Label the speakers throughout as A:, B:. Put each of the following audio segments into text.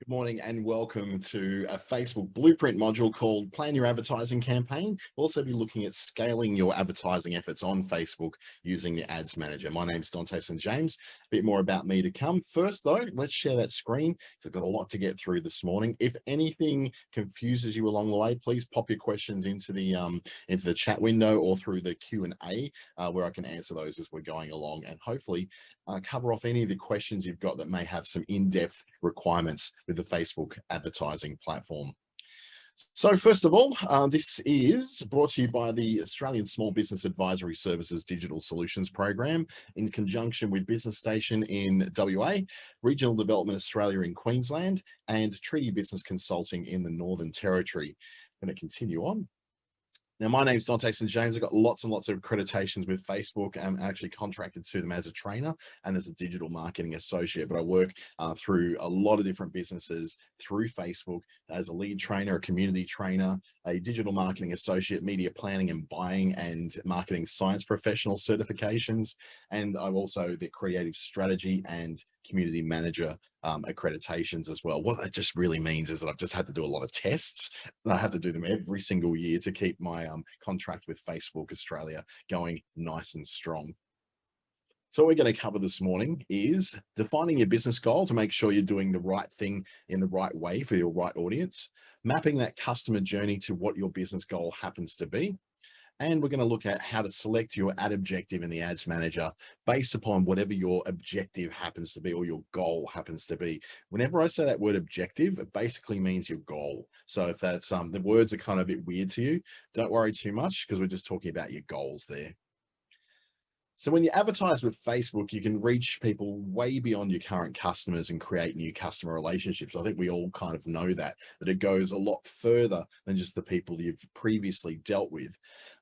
A: Good morning and welcome to a Facebook Blueprint module called Plan Your Advertising Campaign. We'll also be looking at scaling your advertising efforts on Facebook using the Ads Manager. My name's Dante St James. A bit more about me to come. First though, let's share that screen. So I've got a lot to get through this morning. If anything confuses you along the way, please pop your questions into the chat window or through the Q&A where I can answer those as we're going along, and hopefully cover off any of the questions you've got that may have some in-depth requirements with the Facebook advertising platform. So first of all, this is brought to you by the Australian Small Business Advisory Services Digital Solutions Program in conjunction with Business Station in WA, Regional Development Australia in Queensland, and Treaty Business Consulting in the Northern Territory. I'm going to continue on. Now, my name's Dante St James. I've got lots and lots of accreditations with Facebook. I'm actually contracted to them as a trainer and as a digital marketing associate, but I work through a lot of different businesses through Facebook as a lead trainer, a community trainer, a digital marketing associate, media planning and buying and marketing science professional certifications. And I'm also the creative strategy and community manager accreditations as well. What that just really means is that I've just had to do a lot of tests. I have to do them every single year to keep my contract with Facebook Australia going nice and strong. So what we're going to cover this morning is defining your business goal to make sure you're doing the right thing in the right way for your right audience, mapping that customer journey to what your business goal happens to be. And we're going to look at how to select your ad objective in the Ads Manager based upon whatever your objective happens to be or your goal happens to be. Whenever I say that word objective, it basically means your goal. So if that's the words are kind of a bit weird to you, don't worry too much because we're just talking about your goals there. So when you advertise with Facebook, you can reach people way beyond your current customers and create new customer relationships. I think we all kind of know that it goes a lot further than just the people you've previously dealt with.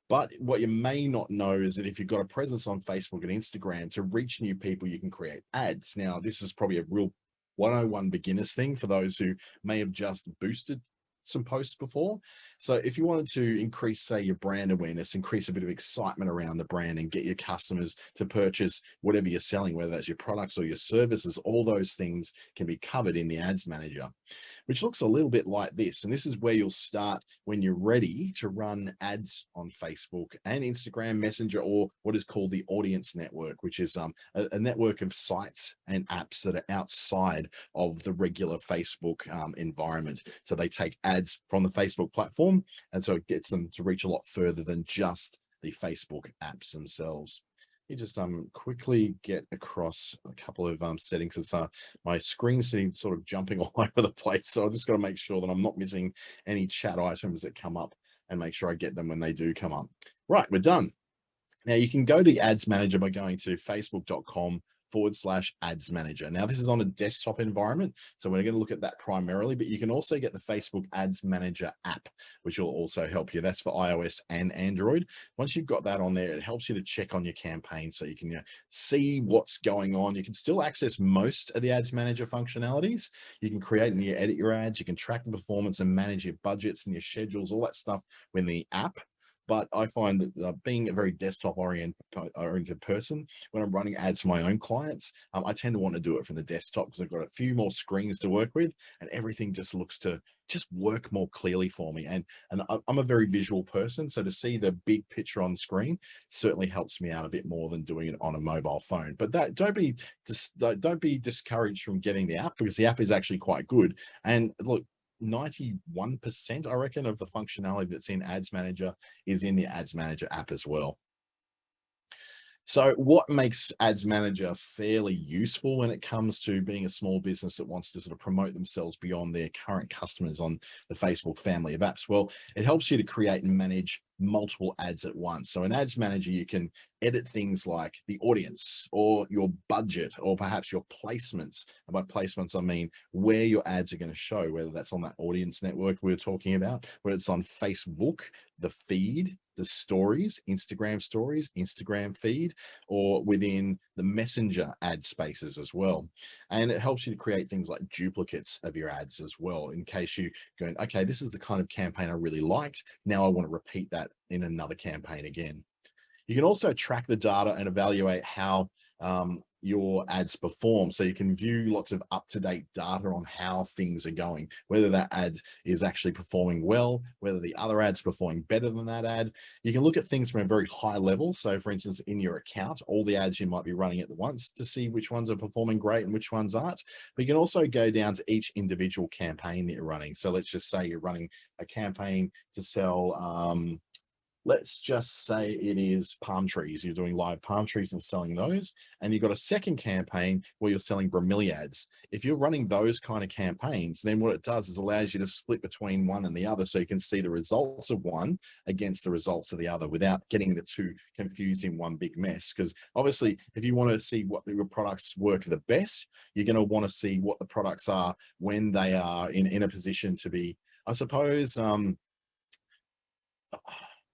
A: But what you may not know is that if you've got a presence on Facebook and Instagram, to reach new people, you can create ads. Now, this is probably a real 101 beginners thing for those who may have just boosted some posts before. So if you wanted to increase, say, your brand awareness, increase a bit of excitement around the brand and get your customers to purchase whatever you're selling, whether that's your products or your services, all those things can be covered in the Ads Manager, which looks a little bit like this. And this is where you'll start when you're ready to run ads on Facebook and Instagram Messenger, or what is called the Audience Network, which is a network of sites and apps that are outside of the regular Facebook environment. So they take ads from the Facebook platform, and so it gets them to reach a lot further than just the Facebook apps themselves. You just quickly get across a couple of settings. It's my screen's sort of jumping all over the place, so I just got to make sure that I'm not missing any chat items that come up and make sure I get them when they do come up. Right, we're done. Now you can go to the Ads Manager by going to facebook.com/ads manager. Now this is on a desktop environment, so we're going to look at that primarily, but you can also get the Facebook Ads Manager app, which will also help you. That's for iOS and Android. Once you've got that on there, it helps you to check on your campaign so you can see what's going on. You can still access most of the Ads Manager functionalities. You can create and edit your ads, you can track the performance and manage your budgets and your schedules, all that stuff with the app. But I find that being a very desktop-oriented person, when I'm running ads for my own clients, I tend to want to do it from the desktop because I've got a few more screens to work with, and everything just looks to just work more clearly for me. And I'm a very visual person, so to see the big picture on screen certainly helps me out a bit more than doing it on a mobile phone. But don't be discouraged from getting the app, because the app is actually quite good. And look, 91%, I reckon, of the functionality that's in Ads Manager is in the Ads Manager app as well. So what makes Ads Manager fairly useful when it comes to being a small business that wants to sort of promote themselves beyond their current customers on the Facebook family of apps? Well, it helps you to create and manage multiple ads at once. So in Ads Manager, you can edit things like the audience or your budget or perhaps your placements. And by placements, I mean where your ads are going to show, whether that's on that audience network we were talking about, whether it's on Facebook, the feed, the stories, Instagram feed, or within the Messenger ad spaces as well. And it helps you to create things like duplicates of your ads as well, in case you go, okay, this is the kind of campaign I really liked. Now I want to repeat that in another campaign again. You can also track the data and evaluate how your ads perform. So you can view lots of up-to-date data on how things are going, whether that ad is actually performing well, whether the other ad's performing better than that ad. You can look at things from a very high level. So for instance, in your account, all the ads you might be running at once to see which ones are performing great and which ones aren't. But you can also go down to each individual campaign that you're running. So let's just say you're running a campaign to sell, let's just say it is palm trees. You're doing live palm trees and selling those. And you've got a second campaign where you're selling bromeliads. If you're running those kind of campaigns, then what it does is allows you to split between one and the other. So you can see the results of one against the results of the other without getting the two confused in one big mess. Because obviously, if you want to see what your products work the best, you're going to want to see what the products are when they are in a position to be, I suppose,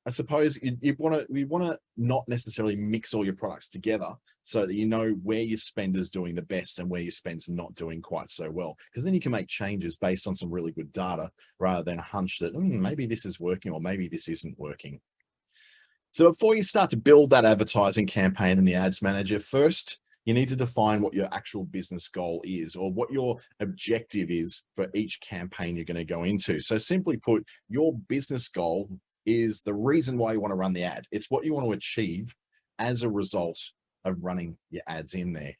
A: you want to not necessarily mix all your products together so that you know where your spend is doing the best and where your spend's not doing quite so well. Because then you can make changes based on some really good data rather than a hunch that maybe this is working or maybe this isn't working. So before you start to build that advertising campaign in the ads manager, first, you need to define what your actual business goal is or what your objective is for each campaign you're going to go into. So simply put, your business goal is the reason why you want to run the ad. It's what you want to achieve as a result of running your ads in there.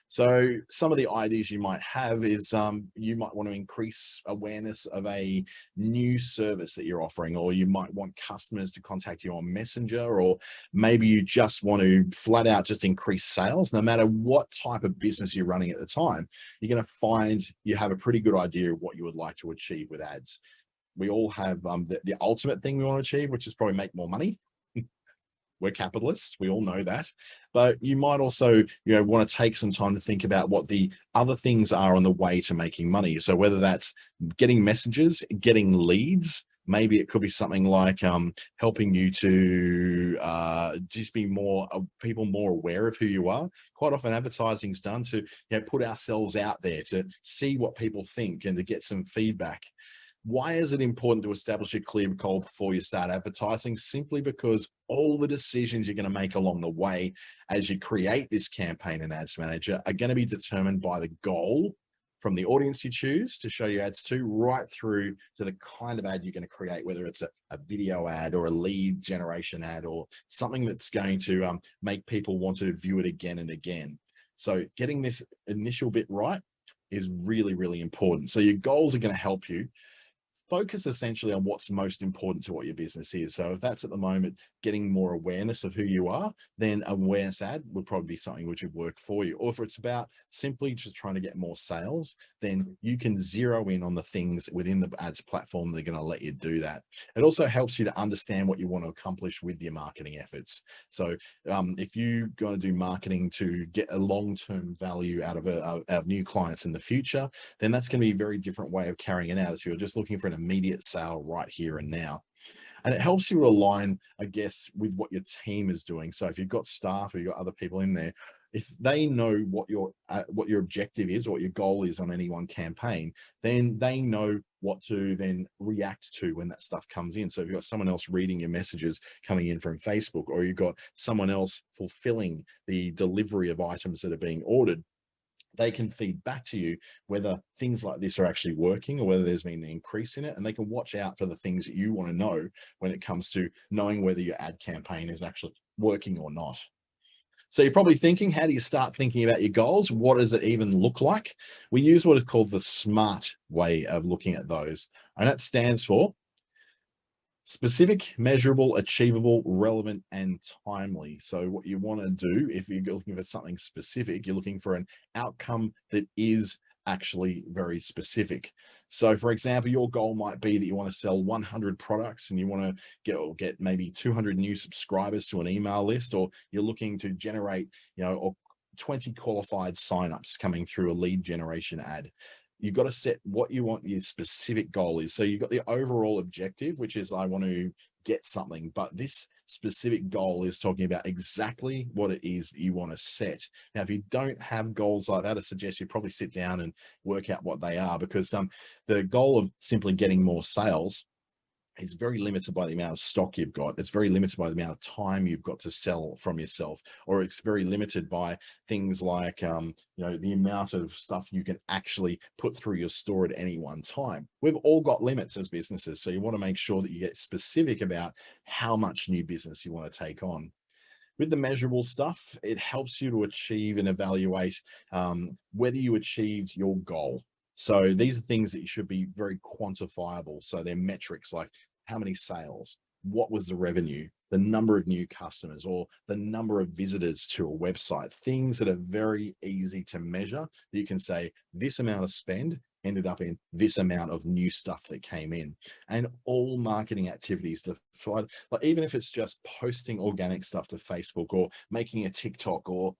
A: So some of the ideas you might have is you might want to increase awareness of a new service that you're offering, or you might want customers to contact you on Messenger, or maybe you just want to flat out just increase sales. No matter what type of business you're running at the time, you're going to find you have a pretty good idea of what you would like to achieve with ads. We all have the ultimate thing we want to achieve, which is probably make more money. We're capitalists, we all know that, but you might also, want to take some time to think about what the other things are on the way to making money. So whether that's getting messages, getting leads, maybe it could be something like helping you to just be people more aware of who you are. Quite often advertising is done to put ourselves out there to see what people think and to get some feedback. Why is it important to establish a clear goal before you start advertising? Simply because all the decisions you're going to make along the way as you create this campaign and ads manager are going to be determined by the goal from the audience you choose to show your ads to, right through to the kind of ad you're going to create, whether it's a video ad or a lead generation ad or something that's going to make people want to view it again and again. So getting this initial bit right is really, really important. So your goals are going to help you focus essentially on what's most important to what your business is. So if that's at the moment getting more awareness of who you are, then awareness ad would probably be something which would work for you. Or if it's about simply just trying to get more sales, then you can zero in on the things within the ads platform that are going to let you do that. It also helps you to understand what you want to accomplish with your marketing efforts. So if you're going to do marketing to get a long-term value out of new clients in the future, then that's going to be a very different way of carrying it out. So you're just looking for an immediate sale right here and now. And it helps you align, I guess, with what your team is doing. So if you've got staff or you've got other people in there, if they know what your objective is or what your goal is on any one campaign, then they know what to then react to when that stuff comes in. So if you've got someone else reading your messages coming in from Facebook, or you've got someone else fulfilling the delivery of items that are being ordered, they can feed back to you whether things like this are actually working or whether there's been an increase in it, and they can watch out for the things that you want to know when it comes to knowing whether your ad campaign is actually working or not. So you're probably thinking, how do you start thinking about your goals? What does it even look like? We use what is called the SMART way of looking at those, and that stands for specific, measurable, achievable, relevant, and timely. So what you want to do, if you're looking for something specific, you're looking for an outcome that is actually very specific. So for example, your goal might be that you want to sell 100 products and you want to get maybe 200 new subscribers to an email list, or you're looking to generate, or 20 qualified signups coming through a lead generation ad. You've got to set what you want your specific goal is. So you've got the overall objective, which is I want to get something, but this specific goal is talking about exactly what it is that you want to set. Now, if you don't have goals like that, I suggest you probably sit down and work out what they are, because the goal of simply getting more sales It's very limited by the amount of stock you've got. It's very limited by the amount of time you've got to sell from yourself, or it's very limited by things like, the amount of stuff you can actually put through your store at any one time. We've all got limits as businesses. So you want to make sure that you get specific about how much new business you want to take on. With the measurable stuff, it helps you to achieve and evaluate whether you achieved your goal. So these are things that you should be very quantifiable. So they're metrics like how many sales, what was the revenue, the number of new customers, or the number of visitors to a website, things that are very easy to measure that you can say this amount of spend ended up in this amount of new stuff that came in. And all marketing activities, like even if it's just posting organic stuff to Facebook, or making a TikTok, or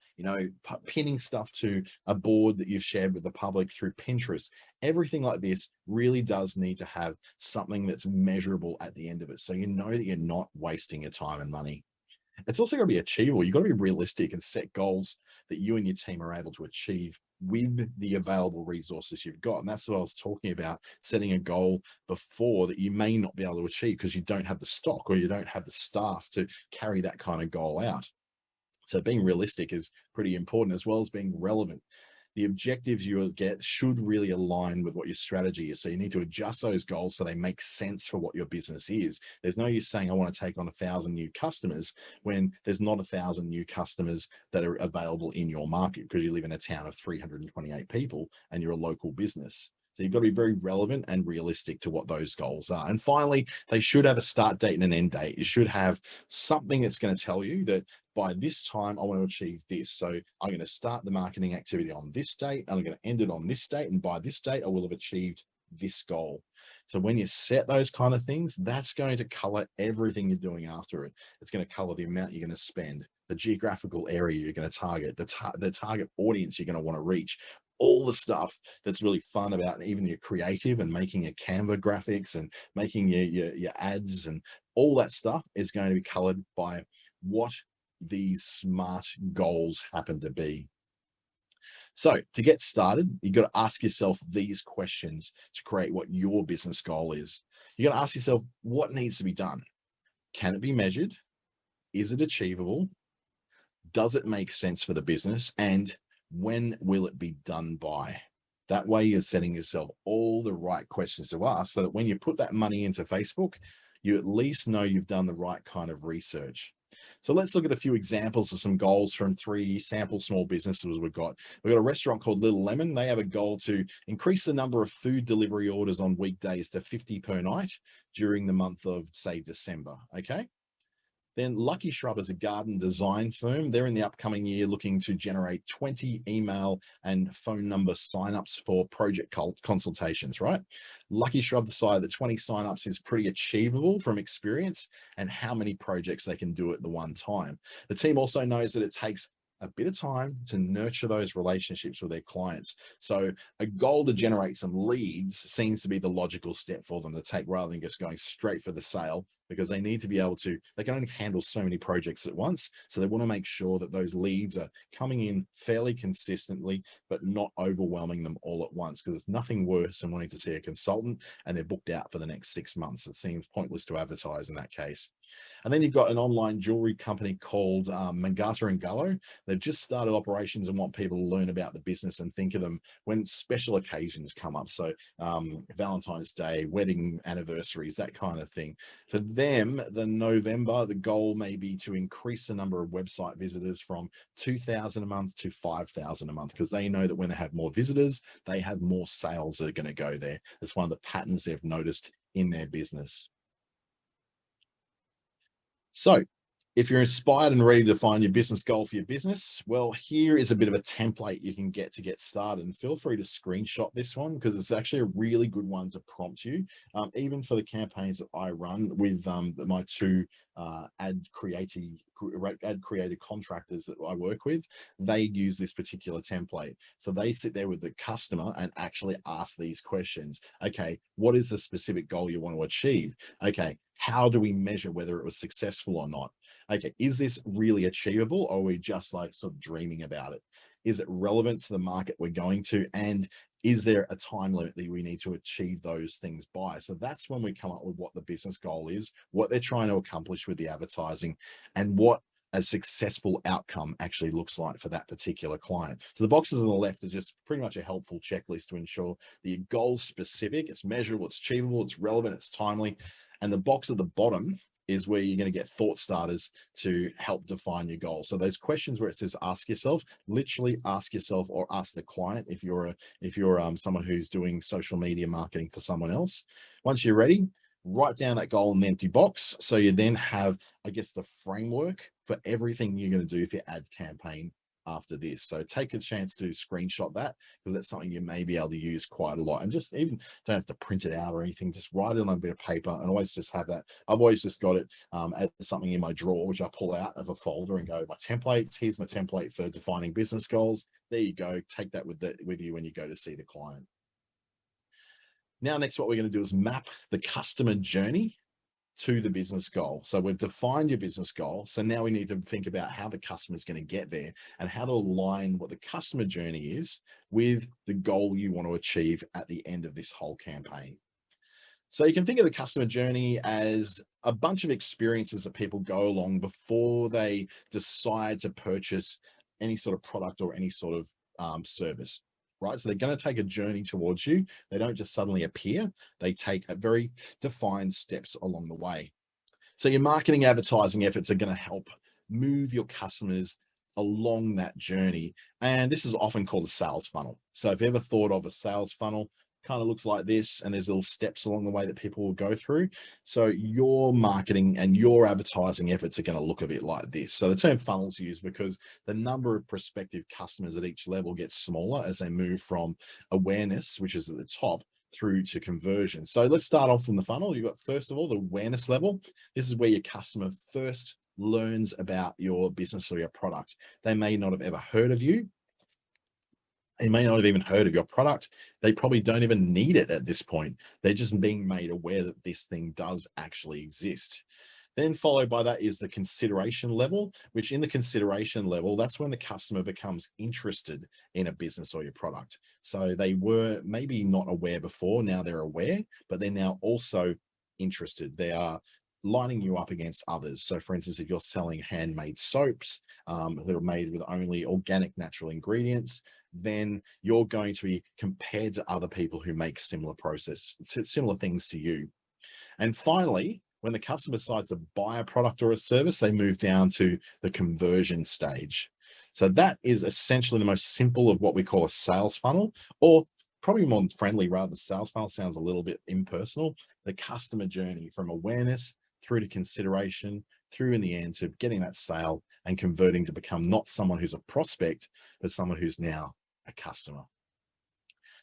A: pinning stuff to a board that you've shared with the public through Pinterest, everything like this really does need to have something that's measurable at the end of it, so you know that you're not wasting your time and money. It's also got to be achievable. You've got to be realistic and set goals that you and your team are able to achieve with the available resources you've got. And that's what I was talking about, setting a goal before that you may not be able to achieve because you don't have the stock or you don't have the staff to carry that kind of goal out. So being realistic is pretty important, as well as being relevant. The objectives you will get should really align with what your strategy is. So you need to adjust those goals so they make sense for what your business is. There's no use saying I want to take on 1,000 new customers when there's not 1,000 new customers that are available in your market, because you live in a town of 328 people and you're a local business. So you've got to be very relevant and realistic to what those goals are. And finally, they should have a start date and an end date. You should have something that's going to tell you that by this time, I want to achieve this. So I'm going to start the marketing activity on this date, and I'm going to end it on this date. And by this date, I will have achieved this goal. So when you set those kind of things, that's going to color everything you're doing after it. It's going to color the amount you're going to spend, the geographical area you're going to target, the target audience you're going to want to reach, all the stuff that's really fun about even your creative and making your Canva graphics and making your ads, and all that stuff is going to be colored by what these SMART goals happen to be. So to get started, you've got to ask yourself these questions to create what your business goal is. You got to ask yourself, what needs to be done? Can it be measured? Is it achievable? Does it make sense for the business? And when will it be done by? That way you're setting yourself all the right questions to ask, so that when you put that money into Facebook, you at least know you've done the right kind of research. So let's look at a few examples of some goals from 3 sample small businesses we've got. We've got a restaurant called Little Lemon. They have a goal to increase the number of food delivery orders on weekdays to 50 per night during the month of, say, December. Okay. Then Lucky Shrub is a garden design firm. They're in the upcoming year looking to generate 20 email and phone number signups for project consultations, right? Lucky Shrub decided that 20 signups is pretty achievable from experience and how many projects they can do at the one time. The team also knows that it takes a bit of time to nurture those relationships with their clients. So a goal to generate some leads seems to be the logical step for them to take, rather than just going straight for the sale, because they need to be able to, they can only handle so many projects at once. So they want to make sure that those leads are coming in fairly consistently, but not overwhelming them all at once, because there's nothing worse than wanting to see a consultant and they're booked out for the next 6 months. It seems pointless to advertise in that case. And then you've got an online jewelry company called Mangata and Gallo. They've just started operations and want people to learn about the business and think of them when special occasions come up. So Valentine's Day, wedding anniversaries, that kind of thing. For them, the goal may be to increase the number of website visitors from 2,000 a month to 5,000 a month, because they know that when they have more visitors, they have more sales that are going to go there. It's one of the patterns they've noticed in their business. So if you're inspired and ready to find your business goal for your business, well, here is a bit of a template you can get started, and feel free to screenshot this one, because it's actually a really good one to prompt you. Even for the campaigns that I run with my 2 ad creative contractors that I work with, they use this particular template. So they sit there with the customer and actually ask these questions. Okay, what is the specific goal you want to achieve? Okay, how do we measure whether it was successful or not? Okay, is this really achievable, or are we just like sort of dreaming about it? Is it relevant to the market we're going to? And is there a time limit that we need to achieve those things by? So that's when we come up with what the business goal is, what they're trying to accomplish with the advertising, and what a successful outcome actually looks like for that particular client. So the boxes on the left are just pretty much a helpful checklist to ensure that your goal's specific, it's measurable, it's achievable, it's relevant, it's timely. And the box at the bottom is where you're going to get thought starters to help define your goal. So those questions where it says ask yourself, literally ask yourself or ask the client if you're someone who's doing social media marketing for someone else. Once you're ready, write down that goal in the empty box. So you then have, I guess, the framework for everything you're going to do for your ad campaign after this. So take a chance to screenshot that, because that's something you may be able to use quite a lot. And just even don't have to print it out or anything, just write it on a bit of paper and always just have that. I've always just got it as something in my drawer, which I pull out of a folder and go, my templates, here's my template for defining business goals. There you go. Take that with you when you go to see the client. Now, next, what we're going to do is map the customer journey to the business goal. So we've defined your business goal. So now we need to think about how the customer is going to get there and how to align what the customer journey is with the goal you want to achieve at the end of this whole campaign. So you can think of the customer journey as a bunch of experiences that people go along before they decide to purchase any sort of product or any sort of service. Right? So they're going to take a journey towards you. They don't just suddenly appear. They take a very defined steps along the way. So your marketing advertising efforts are going to help move your customers along that journey. And this is often called a sales funnel. So if you ever thought of a sales funnel, kind of looks like this, and there's little steps along the way that people will go through. So your marketing and your advertising efforts are going to look a bit like this. So the term funnels used because the number of prospective customers at each level gets smaller as they move from awareness, which is at the top, through to conversion. So let's start off from the funnel. You've got, first of all, the awareness level. This is where your customer first learns about your business or your product. They may not have ever heard of you. They may not have even heard of your product. They probably don't even need it at this point. They're just being made aware that this thing does actually exist. Then followed by that is the consideration level, which in the consideration level, that's when the customer becomes interested in a business or your product. So they were maybe not aware before, now they're aware, but they're now also interested. They are lining you up against others. So for instance, if you're selling handmade soaps that are made with only organic natural ingredients, then you're going to be compared to other people who make similar similar things to you. And finally, when the customer decides to buy a product or a service, they move down to the conversion stage. So that is essentially the most simple of what we call a sales funnel, or probably more friendly rather than sales funnel, sounds a little bit impersonal. The customer journey from awareness through to consideration, through in the end to getting that sale and converting to become not someone who's a prospect, but someone who's now a customer.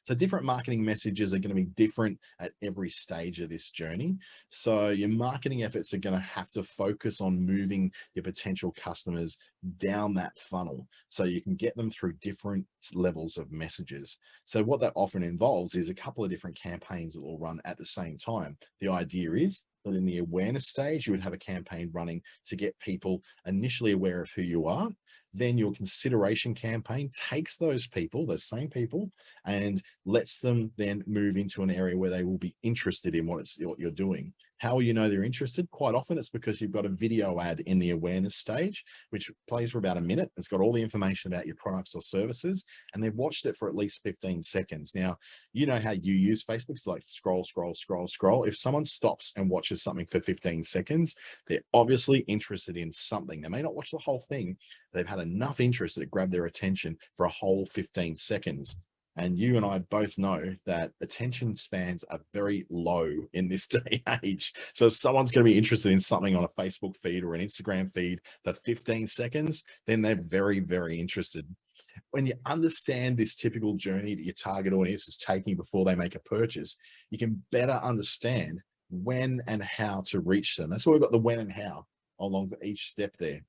A: So different marketing messages are going to be different at every stage of this journey. So your marketing efforts are going to have to focus on moving your potential customers down that funnel so you can get them through different levels of messages. So what that often involves is a couple of different campaigns that will run at the same time. The idea is that in the awareness stage, you would have a campaign running to get people initially aware of who you are. Then your consideration campaign takes those people, those same people, and lets them then move into an area where they will be interested in what you're doing. How will you know they're interested? Quite often it's because you've got a video ad in the awareness stage, which plays for about a minute. It's got all the information about your products or services, and they've watched it for at least 15 seconds. Now, you know how you use Facebook. It's like scroll, scroll, scroll, scroll. If someone stops and watches something for 15 seconds, they're obviously interested in something. They may not watch the whole thing. They've had enough interest that it grabbed their attention for a whole 15 seconds. And you and I both know that attention spans are very low in this day and age. So if someone's going to be interested in something on a Facebook feed or an Instagram feed for 15 seconds, then they're very, very interested. When you understand this typical journey that your target audience is taking before they make a purchase, you can better understand when and how to reach them. That's why we've got the when and how along for each step there.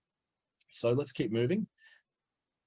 A: So let's keep moving.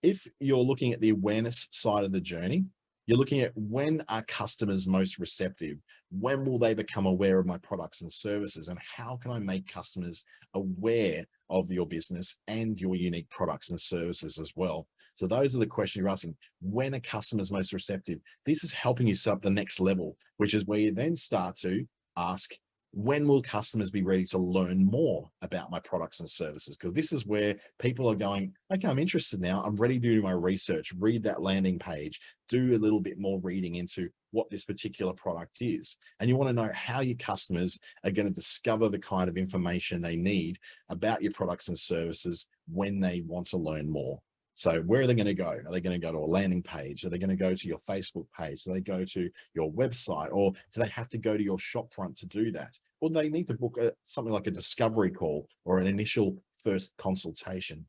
A: If you're looking at the awareness side of the journey, you're looking at when are customers most receptive? When will they become aware of my products and services? And how can I make customers aware of your business and your unique products and services as well? So those are the questions you're asking. When a customer's most receptive, this is helping you set up the next level, which is where you then start to ask, when will customers be ready to learn more about my products and services? Because this is where people are going, okay, I'm interested now. I'm ready to do my research, read that landing page, do a little bit more reading into what this particular product is. And you want to know how your customers are going to discover the kind of information they need about your products and services when they want to learn more. So where are they going to go? Are they going to go to a landing page? Are they going to go to your Facebook page? Do they go to your website? Or do they have to go to your shop front to do that? Or they need to book something like a discovery call or an initial first consultation.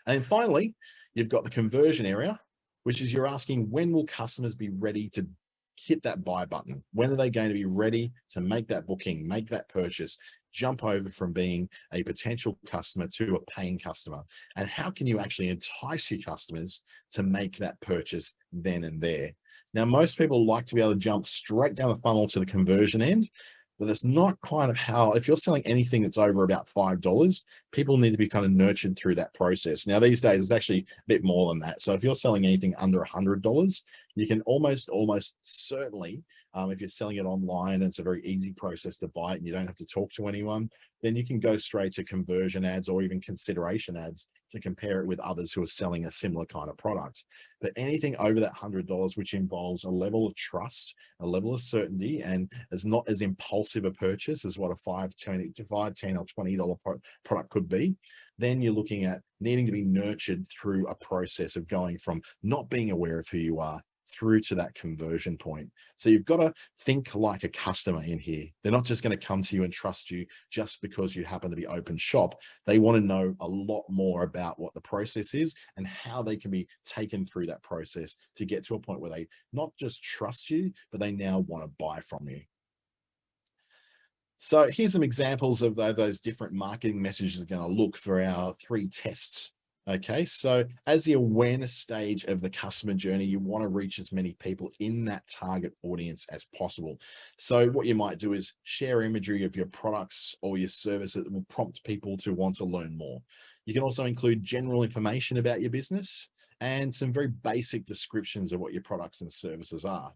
A: And finally, you've got the conversion area, which is you're asking, when will customers be ready to hit that buy button? When are they going to be ready to make that booking, make that purchase, jump over from being a potential customer to a paying customer? And how can you actually entice your customers to make that purchase then and there? Now, most people like to be able to jump straight down the funnel to the conversion end, but that's not kind of how, if you're selling anything that's over about $5, people need to be kind of nurtured through that process. Now, these days, it's actually a bit more than that. So if you're selling anything under $100, you can almost certainly, if you're selling it online, it's a very easy process to buy it and you don't have to talk to anyone, then you can go straight to conversion ads or even consideration ads to compare it with others who are selling a similar kind of product. But anything over that $100, which involves a level of trust, a level of certainty, and is not as impulsive a purchase as what a $5, $10, or $20 product could be, then you're looking at needing to be nurtured through a process of going from not being aware of who you are through to that conversion point. So you've got to think like a customer in here. They're not just going to come to you and trust you just because you happen to be open shop. They want to know a lot more about what the process is and how they can be taken through that process to get to a point where they not just trust you, but they now want to buy from you. So here's some examples of those different marketing messages are going to look for our 3 tests. Okay, so as the awareness stage of the customer journey, you want to reach as many people in that target audience as possible. So what you might do is share imagery of your products or your service that will prompt people to want to learn more. You can also include general information about your business and some very basic descriptions of what your products and services are.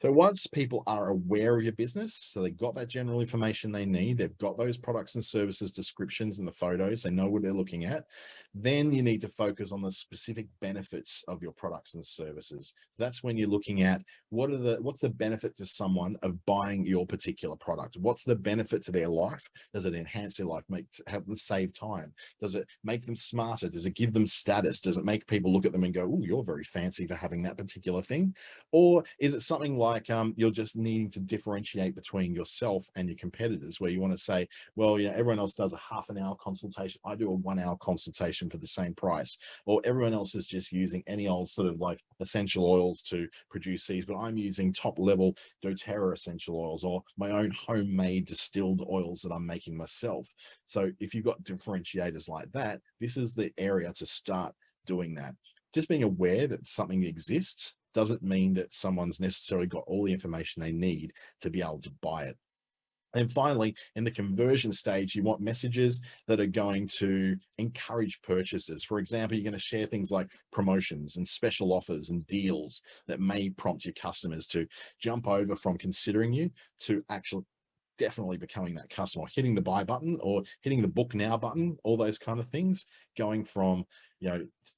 A: So once people are aware of your business, so they've got that general information they need, they've got those products and services descriptions and the photos, they know what they're looking at, then you need to focus on the specific benefits of your products and services. That's when you're looking at what's the benefit to someone of buying your particular product? What's the benefit to their life? Does it enhance their life, help them save time? Does it make them smarter? Does it give them status? Does it make people look at them and go, oh, you're very fancy for having that particular thing? Or is it something like you're just needing to differentiate between yourself and your competitors, where you want to say, well, yeah, everyone else does a half-an-hour consultation, I do a 1-hour consultation for the same price, or everyone else is just using any old sort of like essential oils to produce these, but I'm using top level doTERRA essential oils or my own homemade distilled oils that I'm making myself. So if you've got differentiators like that, this is the area to start doing that. Just being aware that something exists doesn't mean that someone's necessarily got all the information they need to be able to buy it. And finally, in the conversion stage, you want messages that are going to encourage purchases. For example, you're going to share things like promotions and special offers and deals that may prompt your customers to jump over from considering you to actually definitely becoming that customer, hitting the buy button or hitting the book now button, all those kind of things, going from,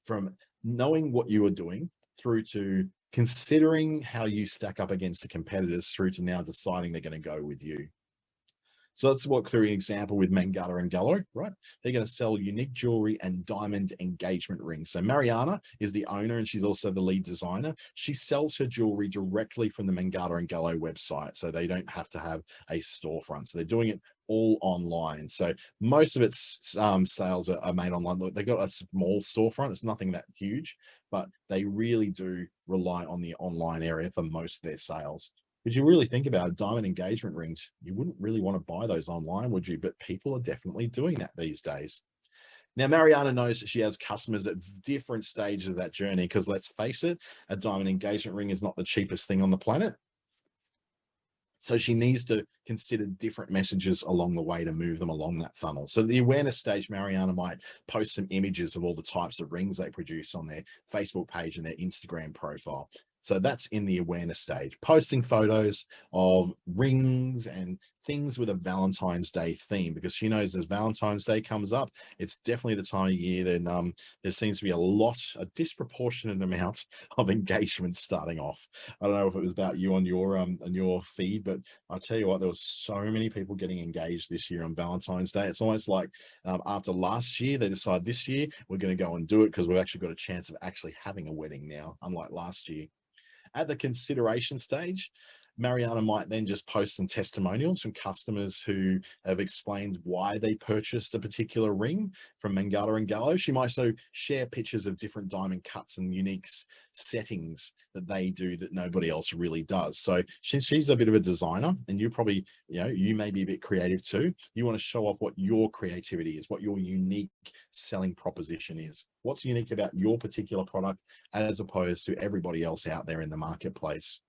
A: from knowing what you are doing through to considering how you stack up against the competitors through to now deciding they're going to go with you. So let's walk through an example with Mangata and Gallo, right? They're going to sell unique jewelry and diamond engagement rings. So Mariana is the owner and she's also the lead designer. She sells her jewelry directly from the Mangata and Gallo website. So they don't have to have a storefront. So they're doing it all online. So most of its sales are made online. Look, they've got a small storefront. It's nothing that huge, but they really do rely on the online area for most of their sales. Would you really think about it, diamond engagement rings, you wouldn't really want to buy those online, would you? But people are definitely doing that these days. Now, Mariana knows that she has customers at different stages of that journey, because let's face it, a diamond engagement ring is not the cheapest thing on the planet. So she needs to consider different messages along the way to move them along that funnel. So the awareness stage, Mariana might post some images of all the types of rings they produce on their Facebook page and their Instagram profile. So that's in the awareness stage, posting photos of rings and things with a Valentine's Day theme, because she knows as Valentine's Day comes up, it's definitely the time of year then there seems to be a disproportionate amount of engagement starting off. I don't know if it was about you on your feed, but I tell you what, there was so many people getting engaged this year on Valentine's Day. It's almost like after last year, they decided this year we're going to go and do it because we've actually got a chance of actually having a wedding now, unlike last year. At the consideration stage, Mariana might then just post some testimonials from customers who have explained why they purchased a particular ring from Mangata and Gallo. She might also share pictures of different diamond cuts and unique settings that they do that nobody else really does. So she's a bit of a designer, and you probably, you may be a bit creative too. You want to show off what your creativity is, what your unique selling proposition is. What's unique about your particular product as opposed to everybody else out there in the marketplace.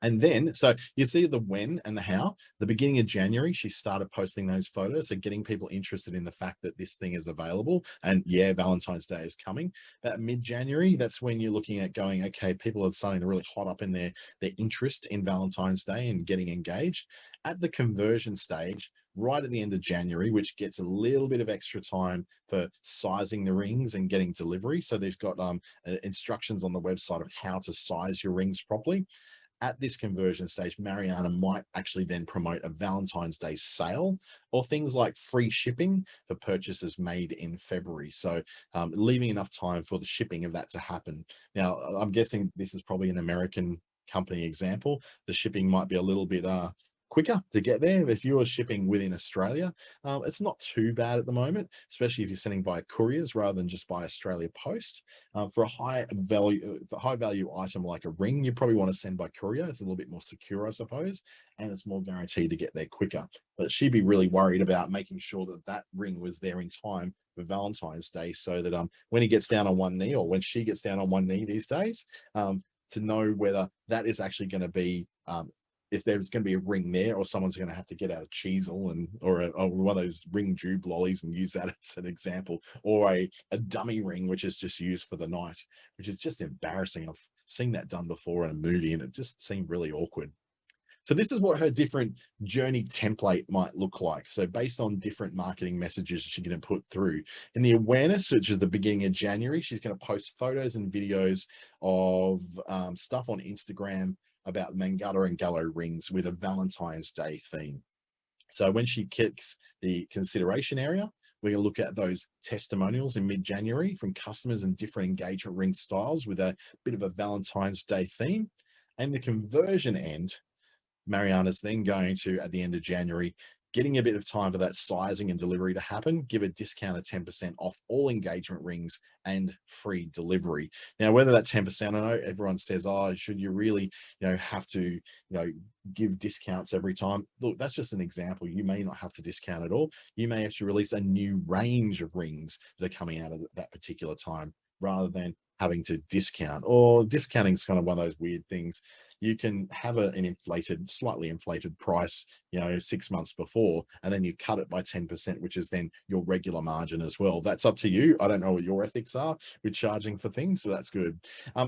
A: And then, so you see the when and the how. The beginning of January, she started posting those photos, so getting people interested in the fact that this thing is available. And yeah, Valentine's Day is coming. That mid-January, that's when you're looking at going, okay, people are starting to really hot up in their interest in Valentine's Day and getting engaged. At the conversion stage, right at the end of January, which gets a little bit of extra time for sizing the rings and getting delivery. So they've got instructions on the website of how to size your rings properly. At this conversion stage, Mariana might actually then promote a Valentine's Day sale or things like free shipping for purchases made in February. So leaving enough time for the shipping of that to happen. Now, I'm guessing this is probably an American company example. The shipping might be a little bit quicker to get there. If you're shipping within Australia, it's not too bad at the moment, especially if you're sending by couriers rather than just by Australia Post. For a high value item like a ring, you probably want to send by courier. It's a little bit more secure, I suppose, and it's more guaranteed to get there quicker. But she'd be really worried about making sure that that ring was there in time for Valentine's Day, so that when he gets down on one knee, or when she gets down on one knee these days, to know whether that is actually going to be if there's going to be a ring there, or someone's going to have to get out a chisel or one of those ring jube lollies and use that as an example, or a dummy ring, which is just used for the night, which is just embarrassing. I've seen that done before in a movie and it just seemed really awkward. So this is what her different journey template might look like. So based on different marketing messages she's going to put through. In the awareness, which is the beginning of January, she's going to post photos and videos of stuff on Instagram about Mangata and Gallo rings with a Valentine's Day theme. So when she kicks the consideration area, we're going to look at those testimonials in mid-January from customers and different engagement ring styles with a bit of a Valentine's Day theme. And the conversion end, Mariana's then going to, at the end of January, getting a bit of time for that sizing and delivery to happen, give a discount of 10% off all engagement rings and free delivery. Now, whether that 10%, I know everyone says, oh, should you really, have to, give discounts every time? Look, that's just an example. You may not have to discount at all. You may actually release a new range of rings that are coming out of that particular time, rather than having to discount. Or discounting is kind of one of those weird things. You can have an slightly inflated price, 6 months before, and then you cut it by 10%, which is then your regular margin as well. That's up to you. I don't know what your ethics are with charging for things, so that's good.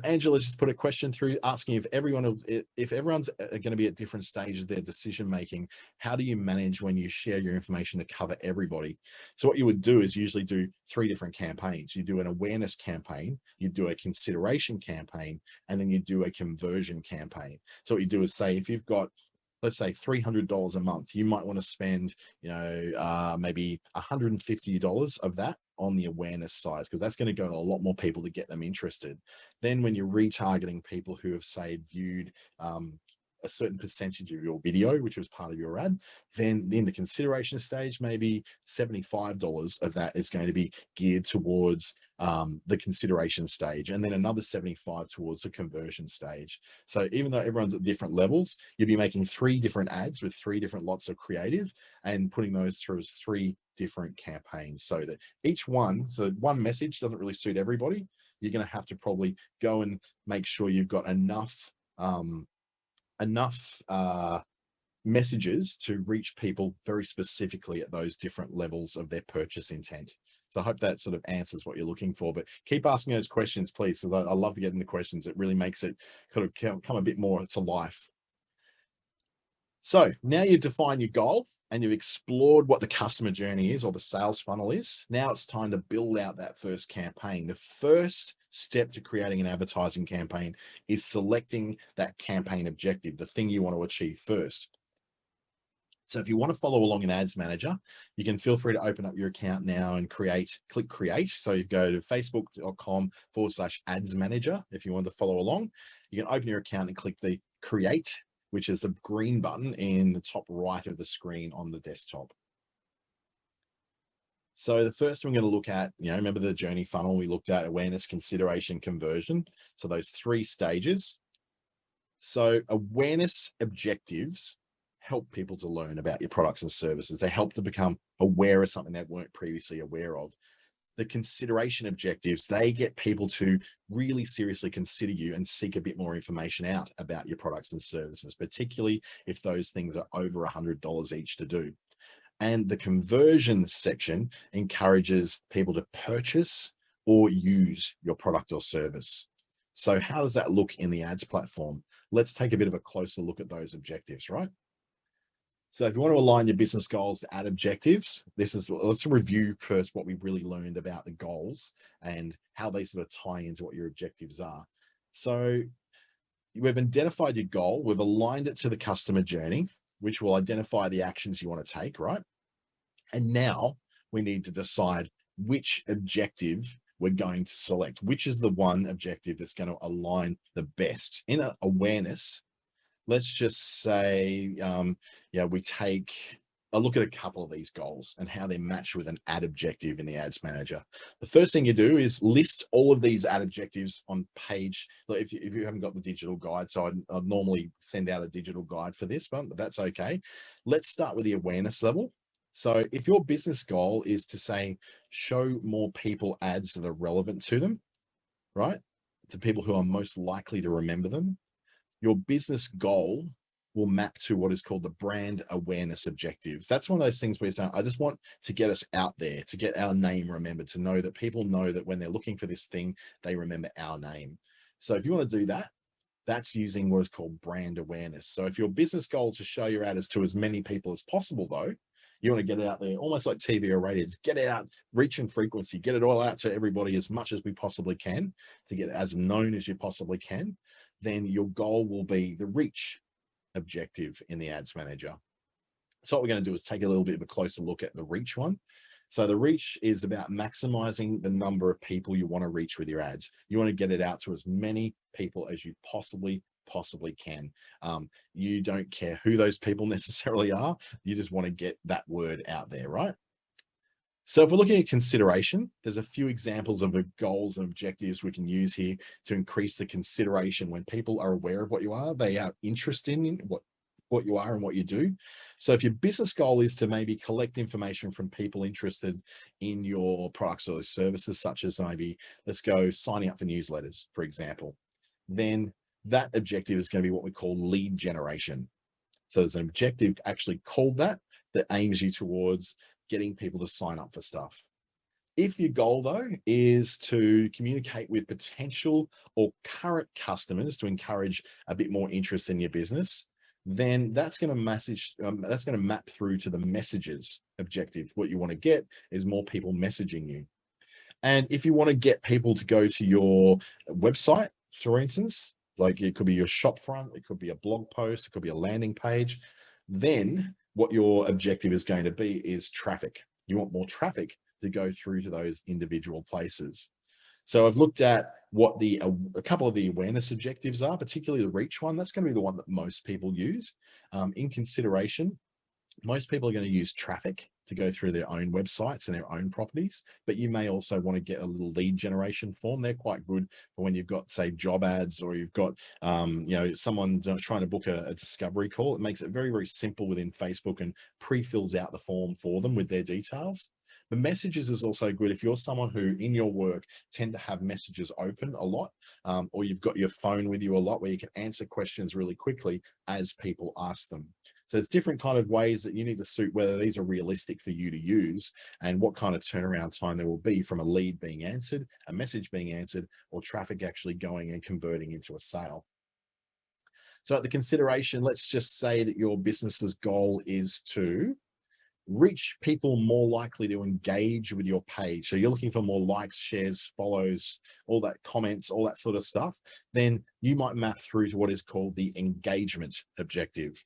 A: Angela just put a question through asking if everyone's going to be at different stages of their decision making, how do you manage when you share your information to cover everybody? So what you would do is usually do 3 different campaigns. You do an awareness campaign, you do a consideration campaign, and then you do a conversion campaign. So what you do is say, if you've got, let's say $300 a month, you might want to spend, maybe $150 of that on the awareness side, because that's going to go to a lot more people to get them interested. Then when you're retargeting people who have, say, viewed a certain percentage of your video, which was part of your ad, then in the consideration stage, maybe $75 of that is going to be geared towards the consideration stage, and then another 75 towards the conversion stage. So even though everyone's at different levels, you'll be making 3 different ads with 3 different lots of creative and putting those through as 3 different campaigns, so that each one, so one message doesn't really suit everybody. You're going to have to probably go and make sure you've got enough messages to reach people very specifically at those different levels of their purchase intent. So I hope that sort of answers what you're looking for, but keep asking those questions, please, because I love getting the questions. It really makes it kind of come a bit more to life. So now you've defined your goal and you've explored what the customer journey is or the sales funnel is. Now it's time to build out that first campaign. The first step to creating an advertising campaign is selecting that campaign objective, the thing you want to achieve first. So if you want to follow along in Ads Manager, you can feel free to open up your account now and click create. So you go to facebook.com/ads manager. If you want to follow along, you can open your account and click the create, which is the green button in the top right of the screen on the desktop. So the first we're going to look at, remember the journey funnel we looked at: awareness, consideration, conversion. So those 3 stages. So awareness objectives help people to learn about your products and services. They help to become aware of something they weren't previously aware of. The consideration objectives, they get people to really seriously consider you and seek a bit more information out about your products and services, particularly if those things are over $100 each to do. And the conversion section encourages people to purchase or use your product or service. So how does that look in the ads platform? Let's take a bit of a closer look at those objectives, right? So if you want to align your business goals to ad objectives, let's review first what we really learned about the goals and how they sort of tie into what your objectives are. So we've identified your goal, we've aligned it to the customer journey, which will identify the actions you want to take, right? And now we need to decide which objective we're going to select, which is the one objective that's going to align the best. In awareness, let's just say, we take a look at a couple of these goals and how they match with an ad objective in the Ads Manager. The first thing you do is list all of these ad objectives on page. If you haven't got the digital guide, so I'd normally send out a digital guide for this one, but that's okay. Let's start with the awareness level. So if your business goal is to say, show more people ads that are relevant to them, right? The people who are most likely to remember them, your business goal will map to what is called the brand awareness objectives. That's one of those things where you're saying, I just want to get us out there, to get our name remembered, to know that people know that when they're looking for this thing, they remember our name. So if you want to do that, that's using what is called brand awareness. So if your business goal is to show your ad to as many people as possible, though, you want to get out there almost like TV or radio, get out, reach and frequency, get it all out to everybody as much as we possibly can, to get as known as you possibly can. Then your goal will be the reach objective in the Ads Manager. So what we're going to do is take a little bit of a closer look at the reach one. So the reach is about maximizing the number of people you want to reach with your ads. You want to get it out to as many people as you possibly can. You don't care who those people necessarily are. You just want to get that word out there, right? So if we're looking at consideration, there's a few examples of the goals and objectives we can use here to increase the consideration. When people are aware of what you are, they are interested in what you are and what you do. So if your business goal is to maybe collect information from people interested in your products or services, such as maybe, let's go signing up for newsletters, for example, then that objective is going to be what we call lead generation. So there's an objective actually called that aims you towards getting people to sign up for stuff. If your goal, though, is to communicate with potential or current customers to encourage a bit more interest in your business, then that's going to map through to the messages objective. What you want to get is more people messaging you. And if you want to get people to go to your website, for instance, like it could be your shop front, it could be a blog post, it could be a landing page, then what your objective is going to be is traffic. You want more traffic to go through to those individual places. So I've looked at what a couple of the awareness objectives are, particularly the reach one. That's going to be the one that most people use. In consideration, most people are going to use traffic to go through their own websites and their own properties, but you may also want to get a little lead generation form. They're quite good for when you've got, say, job ads, or you've got, someone trying to book a discovery call. It makes it very, very simple within Facebook and pre-fills out the form for them with their details. The messages is also good if you're someone who in your work tend to have messages open a lot, or you've got your phone with you a lot where you can answer questions really quickly as people ask them. So there's different kind of ways that you need to suit whether these are realistic for you to use and what kind of turnaround time there will be from a lead being answered, a message being answered, or traffic actually going and converting into a sale. So at the consideration, let's just say that your business's goal is to reach people more likely to engage with your page. So you're looking for more likes, shares, follows, all that, comments, all that sort of stuff. Then you might map through to what is called the engagement objective.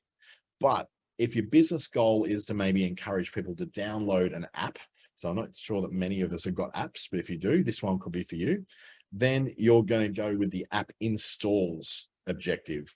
A: But if your business goal is to maybe encourage people to download an app, so I'm not sure that many of us have got apps, but if you do, this one could be for you, then you're going to go with the app installs objective.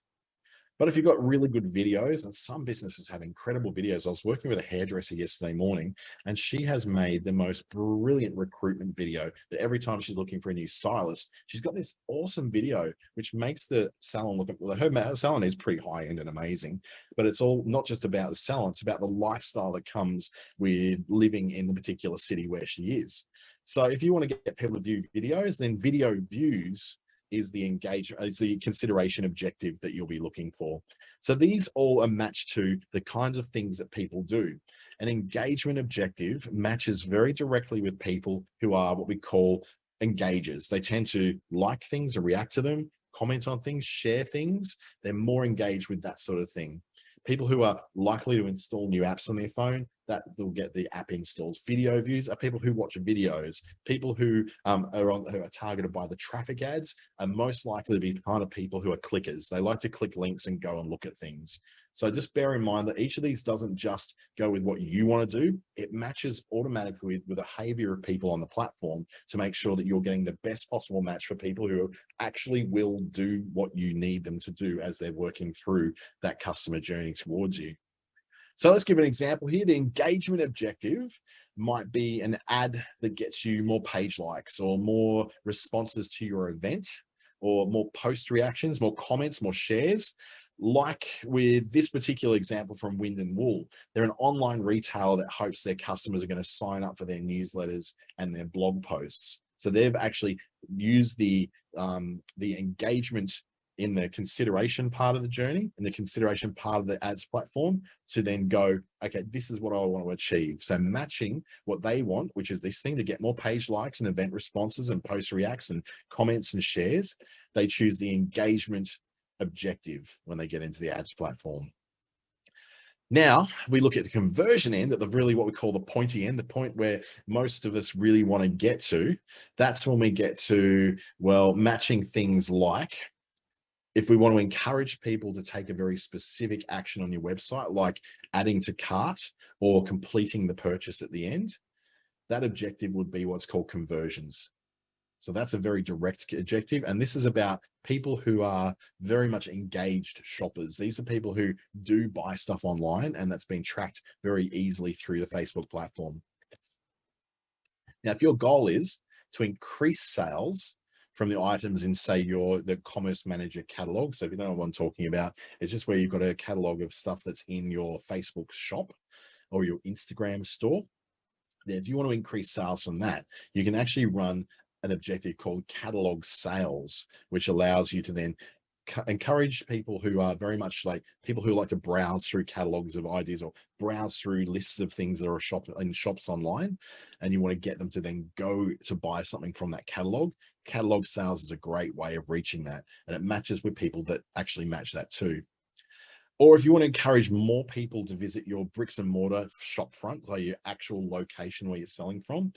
A: But if you've got really good videos, and some businesses have incredible videos. I was working with a hairdresser yesterday morning, and she has made the most brilliant recruitment video that every time she's looking for a new stylist, she's got this awesome video, which makes the salon look, well, her salon is pretty high end and amazing, but it's all not just about the salon, it's about the lifestyle that comes with living in the particular city where she is. So if you want to get people to view videos, then video views is the consideration objective that you'll be looking for. So these all are matched to the kinds of things that people do. An engagement objective matches very directly with people who are what we call engagers. They tend to like things and react to them, comment on things, share things. They're more engaged with that sort of thing. People who are likely to install new apps on their phone, that they'll get the app installs. Video views are people who watch videos. People who who are targeted by the traffic ads are most likely to be the kind of people who are clickers. They like to click links and go and look at things. So just bear in mind that each of these doesn't just go with what you want to do. It matches automatically with the behavior of people on the platform to make sure that you're getting the best possible match for people who actually will do what you need them to do as they're working through that customer journey towards you. So let's give an example here. The engagement objective might be an ad that gets you more page likes or more responses to your event or more post reactions, more comments, more shares. Like with this particular example from Wind and Wool, they're an online retailer that hopes their customers are going to sign up for their newsletters and their blog posts. So they've actually used the engagement in the consideration part of the journey, in the consideration part of the ads platform, to then go, okay, this is what I want to achieve. So matching what they want, which is this thing to get more page likes and event responses and post reacts and comments and shares, they choose the engagement objective when they get into the ads platform. Now we look at the conversion end, at the really what we call the pointy end, the point where most of us really want to get to. That's when we get to, well, matching things like, if we want to encourage people to take a very specific action on your website, like adding to cart or completing the purchase at the end, that objective would be what's called conversions. So that's a very direct objective. And this is about people who are very much engaged shoppers. These are people who do buy stuff online, and that's been tracked very easily through the Facebook platform. Now, if your goal is to increase sales from the items in, say, the Commerce Manager catalog. So if you don't know what I'm talking about, it's just where you've got a catalog of stuff that's in your Facebook shop or your Instagram store. If you want to increase sales from that, you can actually run an objective called catalog sales, which allows you to then encourage people who are very much like people who like to browse through catalogs of ideas or browse through lists of things that are in shops online, and you want to get them to then go to buy something from that catalog. Catalog sales is a great way of reaching that, and it matches with people that actually match that too. Or if you want to encourage more people to visit your bricks and mortar shop front, so your actual location where you're selling from,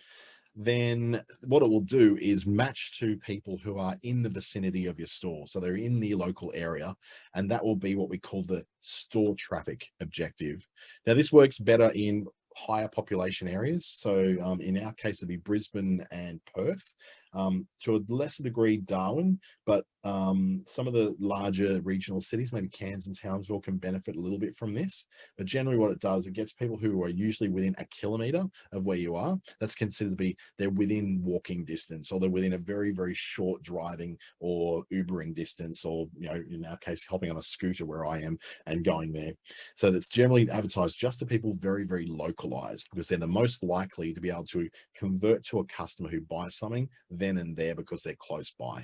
A: then what it will do is match to people who are in the vicinity of your store. So they're in the local area, and that will be what we call the store traffic objective. Now, this works better in higher population areas. So in our case, it'd be Brisbane and Perth. To a lesser degree, Darwin, but some of the larger regional cities, maybe Cairns and Townsville, can benefit a little bit from this. But generally what it does, it gets people who are usually within a kilometre of where you are. That's considered to be, they're within walking distance, or they're within a very, very short driving or Ubering distance, or, you know, in our case, hopping on a scooter where I am and going there. So that's generally advertised just to people very, very localized, because they're the most likely to be able to convert to a customer who buys something then and there because they're close by.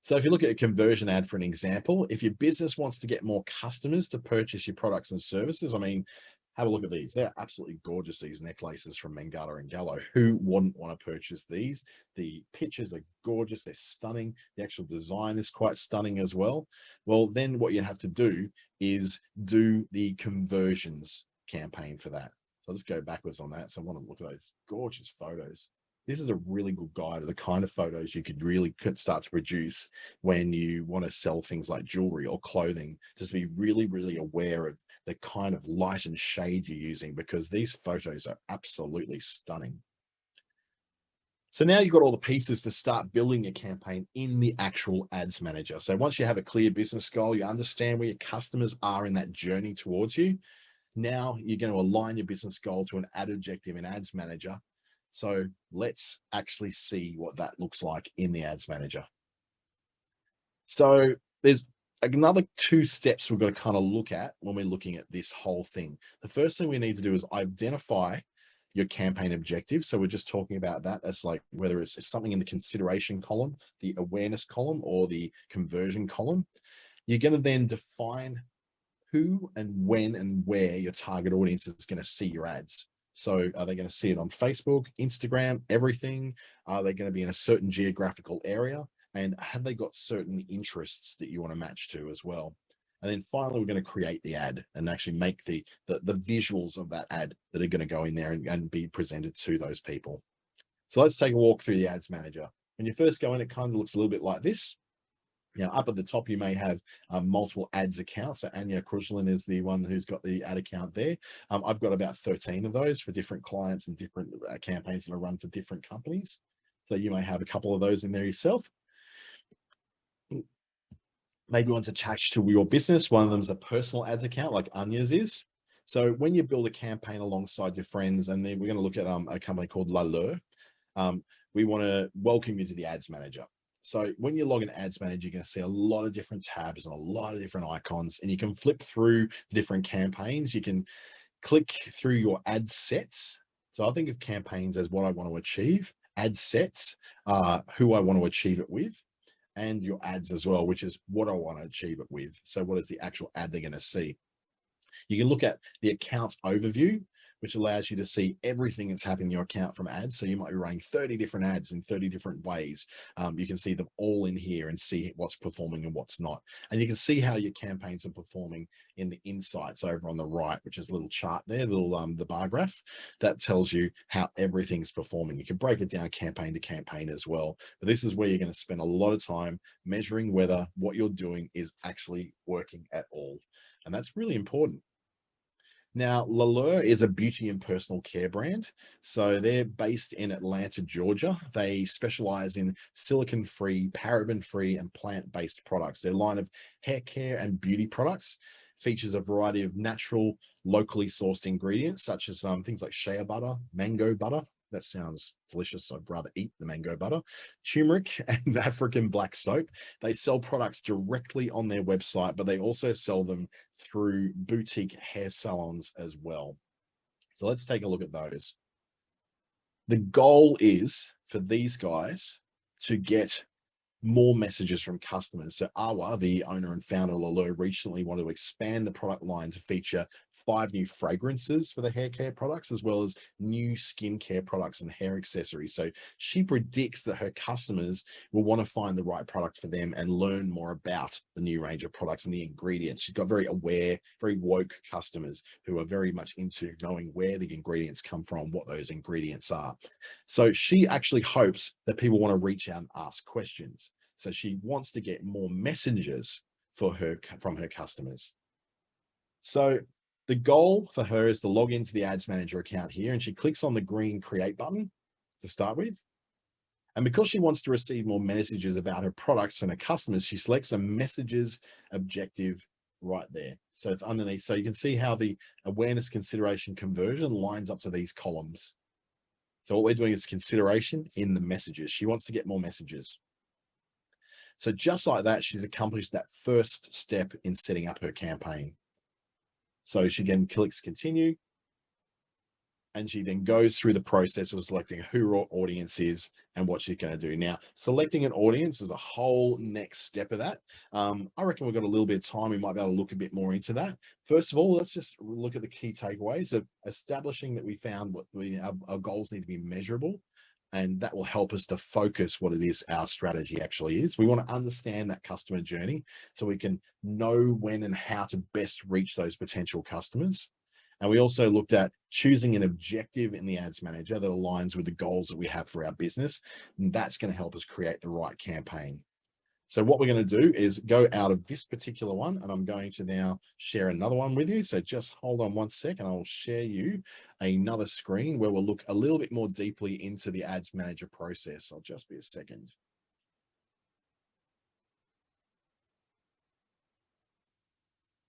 A: So if you look at a conversion ad for an example, if your business wants to get more customers to purchase your products and services, I mean, have a look at these. They're absolutely gorgeous, these necklaces from Mangala and Gallo. Who wouldn't want to purchase these? The pictures are gorgeous. They're stunning. The actual design is quite stunning as well. Well, then what you have to do is do the conversions campaign for that. So I'll just go backwards on that. So I want to look at those gorgeous photos. This is a really good guide of the kind of photos you could really start to produce when you want to sell things like jewelry or clothing. Just be really, really aware of the kind of light and shade you're using, because these photos are absolutely stunning. So now you've got all the pieces to start building a campaign in the actual ads manager. So once you have a clear business goal, you understand where your customers are in that journey towards you. Now you're going to align your business goal to an ad objective in Ads Manager. So let's actually see what that looks like in the Ads Manager. So there's another 2 steps we've got to kind of look at when we're looking at this whole thing. The first thing we need to do is identify your campaign objective. So we're just talking about that as like whether it's something in the consideration column, the awareness column, or the conversion column. You're going to then define who and when and where your target audience is going to see your ads. So are they going to see it on Facebook, Instagram, everything? Are they going to be in a certain geographical area? And have they got certain interests that you want to match to as well? And then finally, we're going to create the ad and actually make the visuals of that ad that are going to go in there and be presented to those people. So let's take a walk through the Ads Manager. When you first go in, it kind of looks a little bit like this. Now, up at the top, you may have multiple ads accounts. So Anya Krushlin is the one who's got the ad account there. I've got about 13 of those for different clients and different campaigns that are run for different companies. So you may have a couple of those in there yourself. Maybe one's attached to your business. One of them is a personal ads account like Anya's is. So when you build a campaign alongside your friends, and then we're going to look at a company called L'Allure, we want to welcome you to the Ads Manager. So when you log in Ads Manager, you're going to see a lot of different tabs and a lot of different icons, and you can flip through the different campaigns. You can click through your ad sets. So I think of campaigns as what I want to achieve. Ad sets, who I want to achieve it with, and your ads as well, which is what I want to achieve it with. So what is the actual ad they're going to see? You can look at the account overview, which allows you to see everything that's happening in your account from ads. So you might be running 30 different ads in 30 different ways. You can see them all in here and see what's performing and what's not. And you can see how your campaigns are performing in the insights over on the right, which is a little chart there, the bar graph that tells you how everything's performing. You can break it down campaign to campaign as well. But this is where you're going to spend a lot of time measuring whether what you're doing is actually working at all. And that's really important. Now, L'Allure is a beauty and personal care brand. So they're based in Atlanta, Georgia. They specialize in silicone-free, paraben-free, and plant-based products. Their line of hair care and beauty products features a variety of natural, locally sourced ingredients, such as things like shea butter, mango butter. That sounds delicious. I'd rather eat the mango butter, turmeric, and African black soap. They sell products directly on their website, but they also sell them through boutique hair salons as well. So let's take a look at those. The goal is for these guys to get more messages from customers. So Awa, the owner and founder of L'Allure, recently wanted to expand the product line to feature 5 new fragrances for the hair care products, as well as new skincare products and hair accessories. So she predicts that her customers will want to find the right product for them and learn more about the new range of products and the ingredients. She's got very aware, very woke customers who are very much into knowing where the ingredients come from, what those ingredients are. So she actually hopes that people want to reach out and ask questions. So she wants to get more messages from her customers. So the goal for her is to log into the Ads Manager account here, and she clicks on the green Create button to start with. And because she wants to receive more messages about her products and her customers, she selects a messages objective right there. So it's underneath. So you can see how the awareness, consideration, conversion lines up to these columns. So what we're doing is consideration in the messages. She wants to get more messages. So just like that, she's accomplished that first step in setting up her campaign. So she again clicks continue. And she then goes through the process of selecting who her audience is and what she's going to do. Now, selecting an audience is a whole next step of that. I reckon we've got a little bit of time. We might be able to look a bit more into that. First of all, let's just look at the key takeaways of establishing that we found what our goals need to be measurable. And that will help us to focus what it is our strategy actually is. We want to understand that customer journey so we can know when and how to best reach those potential customers. And we also looked at choosing an objective in the ads manager that aligns with the goals that we have for our business. And that's going to help us create the right campaign. So what we're going to do is go out of this particular one, and I'm going to now share another one with you. So just hold on one second. I'll share you another screen where we'll look a little bit more deeply into the ads manager process. I'll just be a second.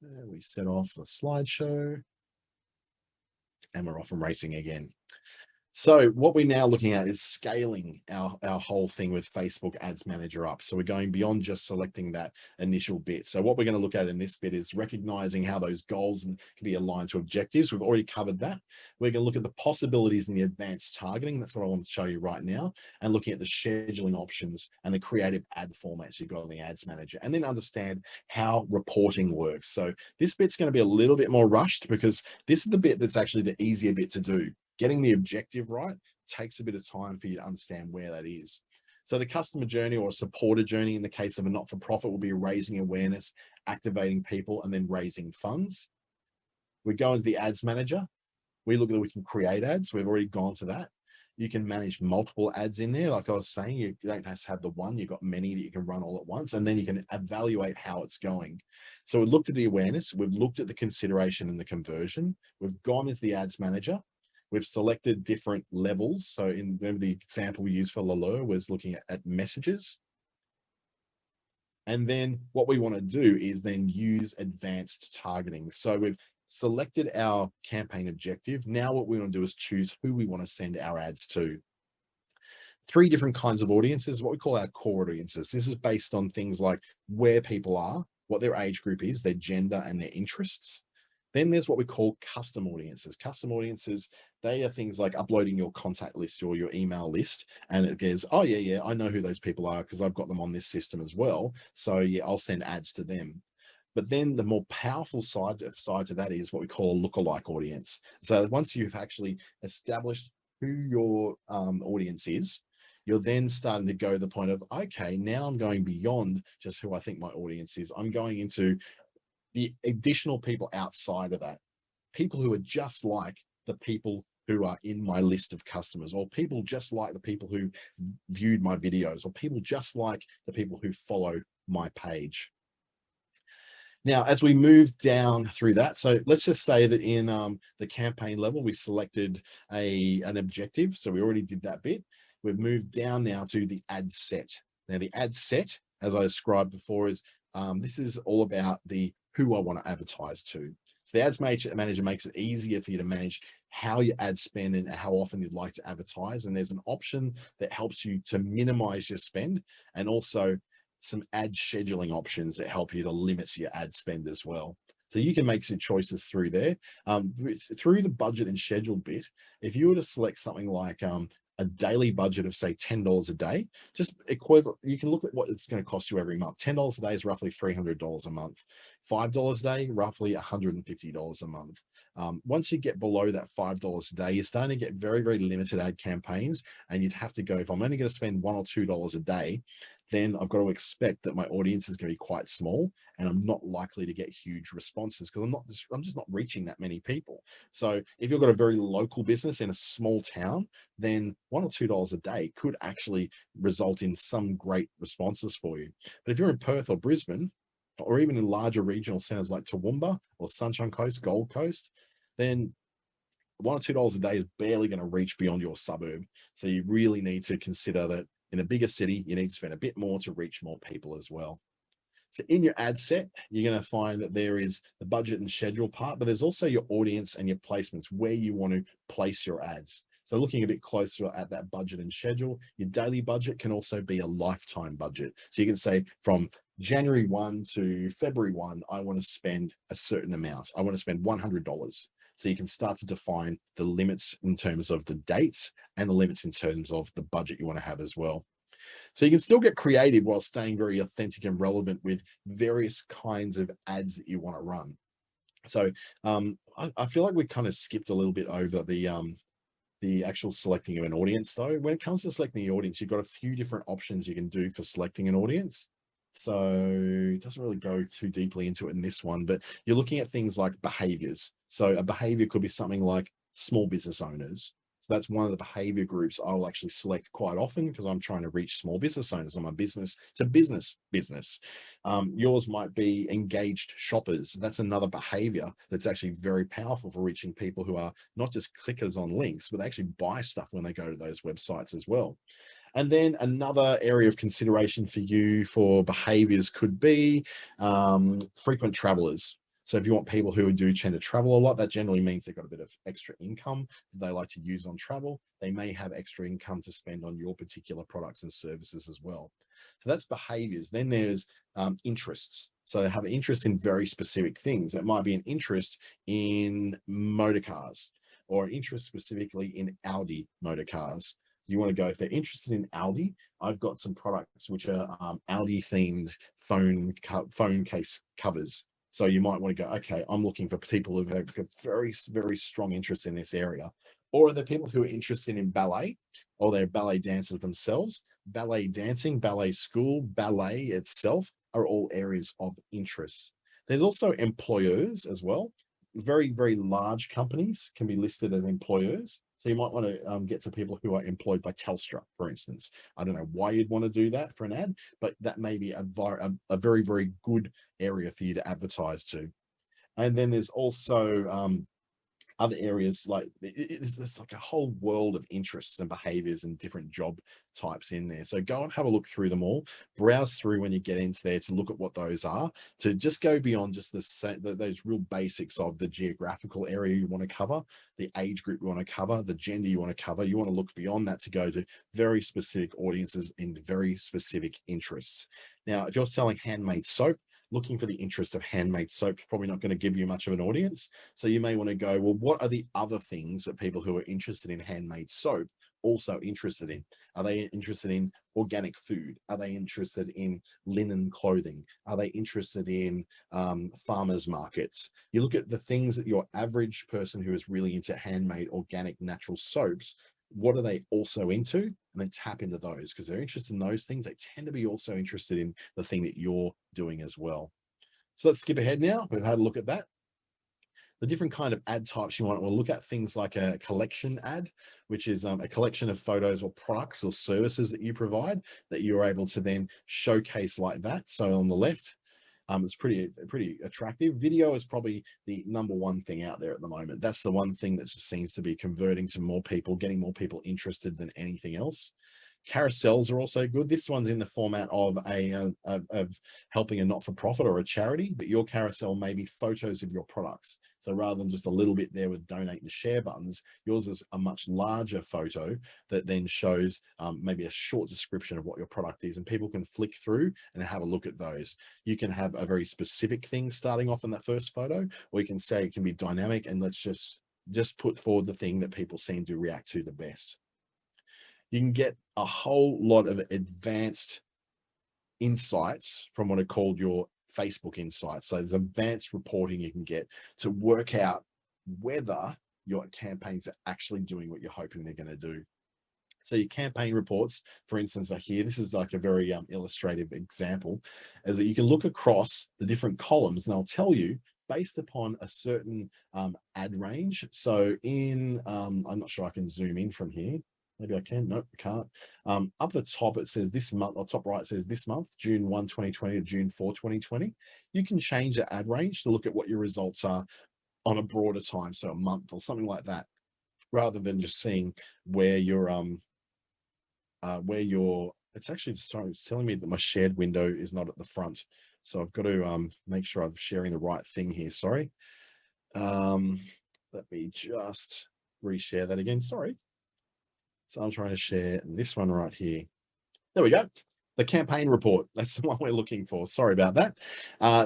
A: There we set off the slideshow. And we're off and racing again. So what we're now looking at is scaling our whole thing with Facebook Ads Manager up. So we're going beyond just selecting that initial bit. So what we're going to look at in this bit is recognizing how those goals can be aligned to objectives. We've already covered that. We're going to look at the possibilities in the advanced targeting. That's what I want to show you right now. And looking at the scheduling options and the creative ad formats you've got in the Ads Manager. And then understand how reporting works. So this bit's going to be a little bit more rushed because this is the bit that's actually the easier bit to do. Getting the objective right takes a bit of time for you to understand where that is. So the customer journey or supporter journey in the case of a not-for-profit will be raising awareness, activating people, and then raising funds. We go into the ads manager. We look at that we can create ads. We've already gone to that. You can manage multiple ads in there. Like I was saying, you don't just have the one, you've got many that you can run all at once, and then you can evaluate how it's going. So we looked at the awareness, we've looked at the consideration and the conversion. We've gone into the ads manager. We've selected different levels. So remember the example we used for Lalure was looking at messages. And then what we want to do is then use advanced targeting. So we've selected our campaign objective. Now what we want to do is choose who we want to send our ads to. 3 different kinds of audiences, what we call our core audiences. This is based on things like where people are, what their age group is, their gender, and their interests. Then there's what we call custom audiences. Custom audiences, they are things like uploading your contact list or your email list. And it goes, oh yeah, I know who those people are because I've got them on this system as well. So yeah, I'll send ads to them. But then the more powerful side to that is what we call a lookalike audience. So once you've actually established who your audience is, you're then starting to go to the point of, okay, now I'm going beyond just who I think my audience is. I'm going into the additional people outside of that, people who are just like the people who are in my list of customers, or people just like the people who viewed my videos, or people just like the people who follow my page. Now, as we move down through that, so let's just say that in the campaign level, we selected an objective. So we already did that bit. We've moved down now to the ad set. Now the ad set, as I described before, is this is all about who I want to advertise to. So the ads manager makes it easier for you to manage how you ad spend and how often you'd like to advertise. And there's an option that helps you to minimize your spend, and also some ad scheduling options that help you to limit your ad spend as well. So you can make some choices through there. Through the budget and schedule bit, if you were to select something like a daily budget of say $10 a day, just equivalent, you can look at what it's going to cost you every month. $10 a day is roughly $300 a month. $5 a day, roughly $150 a month. Once you get below that $5 a day, you're starting to get very, very limited ad campaigns, and you'd have to go, if I'm only going to spend $1 or $2 a day, then I've got to expect that my audience is going to be quite small, and I'm not likely to get huge responses because I'm just not reaching that many people. So if you've got a very local business in a small town, then $1 or $2 a day could actually result in some great responses for you. But if you're in Perth or Brisbane, or even in larger regional centers like Toowoomba or Sunshine Coast, Gold Coast, then $1 or $2 a day is barely going to reach beyond your suburb. So you really need to consider that in a bigger city, you need to spend a bit more to reach more people as well. So in your ad set, you're going to find that there is the budget and schedule part, but there's also your audience and your placements, where you want to place your ads. So looking a bit closer at that budget and schedule, your daily budget can also be a lifetime budget. So you can say from January 1 to February 1, I want to spend a certain amount. I want to spend $100. So you can start to define the limits in terms of the dates and the limits in terms of the budget you want to have as well. So you can still get creative while staying very authentic and relevant with various kinds of ads that you want to run. So I feel like we kind of skipped a little bit over the actual selecting of an audience though. When it comes to selecting the audience, you've got a few different options you can do for selecting an audience. So it doesn't really go too deeply into it in this one, but you're looking at things like behaviors. So a behavior could be something like small business owners. So that's one of the behavior groups I'll actually select quite often because I'm trying to reach small business owners. I'm a business to business. Yours might be engaged shoppers. That's another behavior that's actually very powerful for reaching people who are not just clickers on links, but they actually buy stuff when they go to those websites as well. And then another area of consideration for you for behaviors could be frequent travelers. So if you want people who do tend to travel a lot, that generally means they've got a bit of extra income that they like to use on travel. They may have extra income to spend on your particular products and services as well. So that's behaviors. Then there's interests. So they have an interest in very specific things. It might be an interest in motor cars or an interest specifically in Audi motor cars. You want to go, if they're interested in Audi, I've got some products which are Audi themed phone case covers. So you might want to go, okay, I'm looking for people who've got very, very strong interest in this area. Or are there people who are interested in ballet, or they're ballet dancers themselves? Ballet dancing, ballet school, ballet itself are all areas of interest. There's also employers as well. Very, very large companies can be listed as employers. So you might want to get to people who are employed by Telstra, for instance. I don't know why you'd want to do that for an ad, but that may be a very, very good area for you to advertise to. And then there's also other areas like there's like a whole world of interests and behaviors and different job types in there. So go and have a look through them all, browse through when you get into there to look at what those are, to just go beyond just those real basics of the geographical area you want to cover, the age group you want to cover, the gender you want to cover. You want to look beyond that to go to very specific audiences in very specific interests. Now, if you're selling handmade soap, looking for the interest of handmade soap is probably not going to give you much of an audience. So you may want to go, well, what are the other things that people who are interested in handmade soap also interested in? Are they interested in organic food? Are they interested in linen clothing? Are they interested in farmers markets? You look at the things that your average person who is really into handmade, organic, natural soaps, what are they also into? And then tap into those, because they're interested in those things. They tend to be also interested in the thing that you're doing as well. So let's skip ahead now. We've had a look at that. The different kind of ad types you want, we'll look at things like a collection ad, which is a collection of photos or products or services that you provide that you're able to then showcase like that. So on the left, it's pretty attractive. Video is probably the number one thing out there at the moment. That's the one thing that seems to be converting to more people, getting more people interested than anything else. Carousels are also good. This one's in the format of of helping a not-for-profit or a charity, but your carousel may be photos of your products. So rather than just a little bit there with donate and share buttons, yours is a much larger photo that then shows maybe a short description of what your product is, and people can flick through and have a look at those. You can have a very specific thing starting off in that first photo, or you can say it can be dynamic, and let's just put forward the thing that people seem to react to the best. You can get a whole lot of advanced insights from what are called your Facebook insights. So there's advanced reporting you can get to work out whether your campaigns are actually doing what you're hoping they're going to do. So your campaign reports, for instance, are here. This is like a very illustrative example, as that you can look across the different columns, and they'll tell you based upon a certain ad range. So in, I'm not sure I can zoom in from here. Maybe I can. Nope, I can't. Up the top, it says this month, or top right, it says this month, June 1, 2020 to June 4, 2020. You can change the ad range to look at what your results are on a broader time, so a month or something like that, rather than just seeing where you're, it's actually, sorry, it's telling me that my shared window is not at the front. So I've got to make sure I'm sharing the right thing here. Sorry. Let me just reshare that again. Sorry. So I'm trying to share this one right here. There we go. The campaign report. That's the one we're looking for. Sorry about that.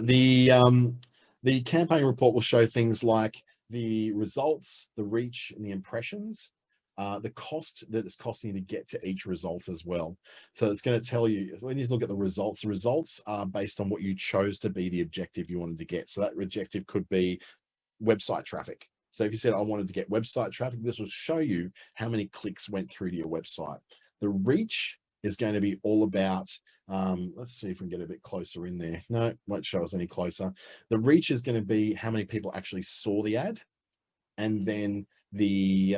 A: The campaign report will show things like the results, the reach, and the impressions, the cost that it's costing you to get to each result as well. So it's going to tell you, when you look at the results are based on what you chose to be the objective you wanted to get. So that objective could be website traffic. So if you said, I wanted to get website traffic, this will show you how many clicks went through to your website. The reach is going to be all about, let's see if we can get a bit closer in there. No, won't show us any closer. The reach is going to be how many people actually saw the ad. And then the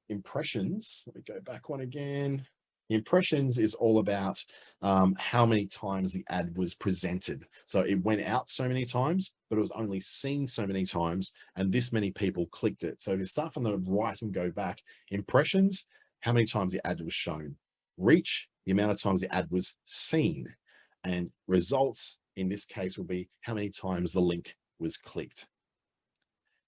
A: impressions, let me go back one again. The impressions is all about how many times the ad was presented. So it went out so many times, but it was only seen so many times, and this many people clicked it. So if you start from the right and go back, impressions, how many times the ad was shown. Reach, the amount of times the ad was seen. And results, in this case, will be how many times the link was clicked.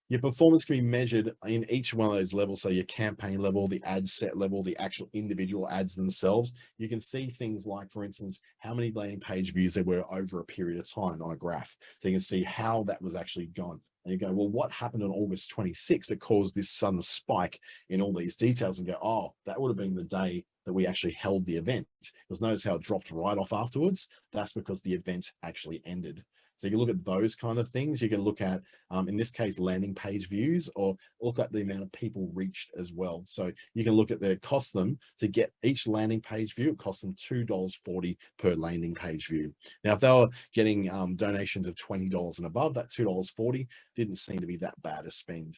A: Your performance can be measured in each one of those levels. So your campaign level, the ad set level, the actual individual ads themselves. You can see things like, for instance, how many landing page views there were over a period of time on a graph. So you can see how that was actually gone. And you go, well, what happened on August 26th that caused this sudden spike in all these details? And go, oh, that would have been the day that we actually held the event. Because notice how it dropped right off afterwards. That's because the event actually ended. So you can look at those kind of things. You can look at, in this case, landing page views, or look at the amount of people reached as well. So you can look at the cost them to get each landing page view. It costs them $2.40 per landing page view. Now, if they were getting donations of $20 and above, that $2.40 didn't seem to be that bad a spend.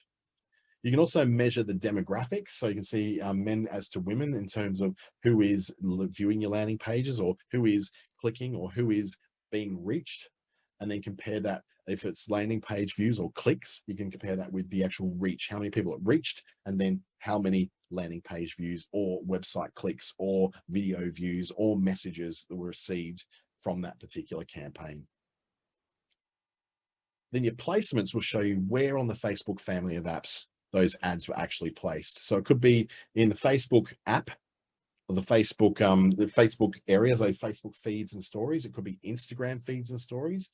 A: You can also measure the demographics. So you can see men as to women in terms of who is viewing your landing pages, or who is clicking, or who is being reached. And then compare that, if it's landing page views or clicks, you can compare that with the actual reach, how many people it reached, and then how many landing page views or website clicks or video views or messages that were received from that particular campaign. Then your placements will show you where on the Facebook family of apps those ads were actually placed. So it could be in the Facebook app, or the Facebook areas, like Facebook feeds and stories. It could be Instagram feeds and stories,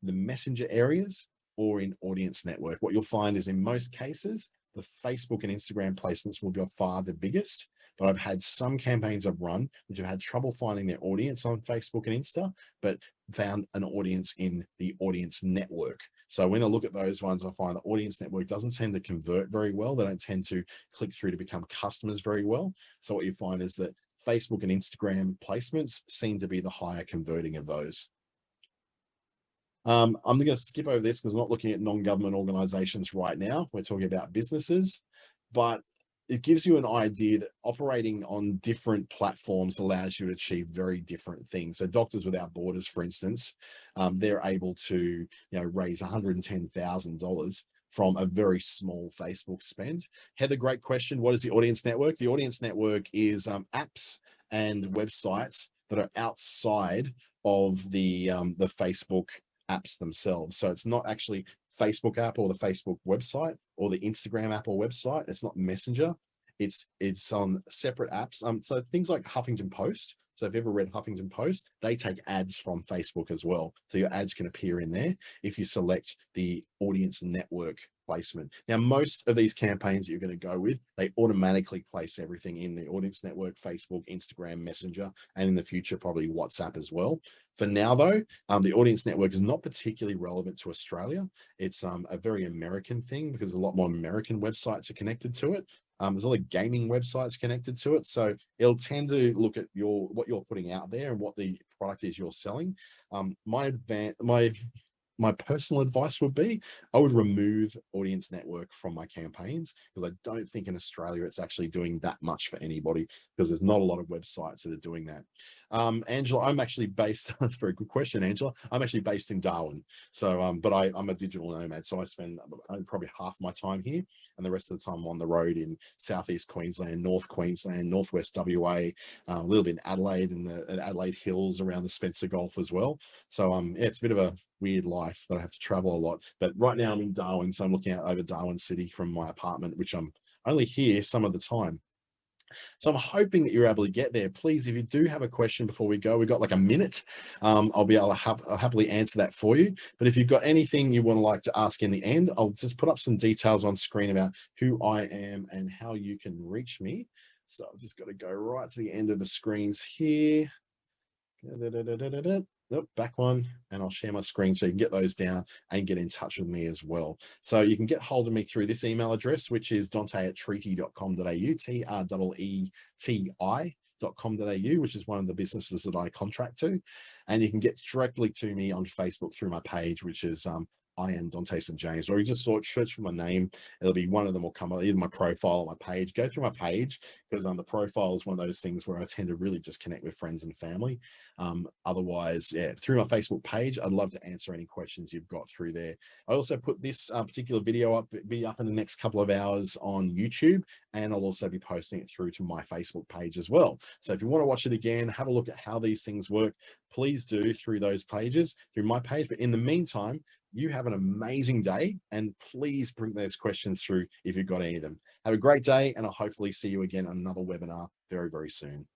A: the messenger areas, or in audience network. What you'll find is, in most cases, the Facebook and Instagram placements will be by far the biggest. But I've had some campaigns I've run which have had trouble finding their audience on Facebook and Insta, but found an audience in the audience network. So when I look at those ones, I find the audience network doesn't tend to convert very well. They don't tend to click through to become customers very well. So what you find is that Facebook and Instagram placements seem to be the higher converting of those. I'm going to skip over this because I'm not looking at non-government organizations right now. We're talking about businesses, but it gives you an idea that operating on different platforms allows you to achieve very different things. So Doctors Without Borders, for instance, they're able to raise $110,000 from a very small Facebook spend. Heather, great question. What is the audience network? The audience network is apps and websites that are outside of the Facebook apps themselves. So it's not actually Facebook app or the Facebook website or the Instagram app or website. It's not Messenger. It's on separate apps. So things like Huffington Post. So if you've ever read Huffington Post, they take ads from Facebook as well. So your ads can appear in there if you select the audience network placement. Now, most of these campaigns you're going to go with, they automatically place everything in the audience network, Facebook, Instagram, Messenger, and in the future, probably WhatsApp as well. For now, though, the audience network is not particularly relevant to Australia. It's a very American thing because a lot more American websites are connected to it. There's a lot of gaming websites connected to it. So it'll tend to look at what you're putting out there and what the product is you're selling. My personal advice would be, I would remove audience network from my campaigns, because I don't think in Australia it's actually doing that much for anybody, because there's not a lot of websites that are doing that. Angela, I'm actually based, that's a very good question, Angela. I'm actually based in Darwin. So, but I'm a digital nomad. So I spend probably half my time here, and the rest of the time I'm on the road in Southeast Queensland, North Queensland, Northwest WA, a little bit in Adelaide, and the Adelaide Hills around the Spencer Gulf as well. So yeah, it's a bit of a weird life that I have to travel a lot. But right now I'm in Darwin, so I'm looking out over Darwin City from my apartment, which I'm only here some of the time. So I'm hoping that you're able to get there. Please, if you do have a question before we go, we've got like a minute. I'll be able to I'll happily answer that for you. But if you've got anything you want to like to ask in the end, I'll just put up some details on screen about who I am and how you can reach me. So I've just got to go right to the end of the screens here. Nope, back one, and I'll share my screen so you can get those down and get in touch with me as well. So you can get hold of me through this email address, which is dante@treaty.com.au, TREETI.com.au, which is one of the businesses that I contract to. And you can get directly to me on Facebook through my page, which is I am Dante St James, or you just search for my name. It'll be one of them will come up, either my profile or my page. Go through my page, because the profile is one of those things where I tend to really just connect with friends and family. Otherwise, yeah, through my Facebook page, I'd love to answer any questions you've got through there. I also put this particular video be up in the next couple of hours on YouTube, and I'll also be posting it through to my Facebook page as well. So if you want to watch it again, have a look at how these things work, please do through those pages, through my page. But in the meantime, you have an amazing day, and please bring those questions through if you've got any of them. Have a great day, and I'll hopefully see you again on another webinar very, very soon.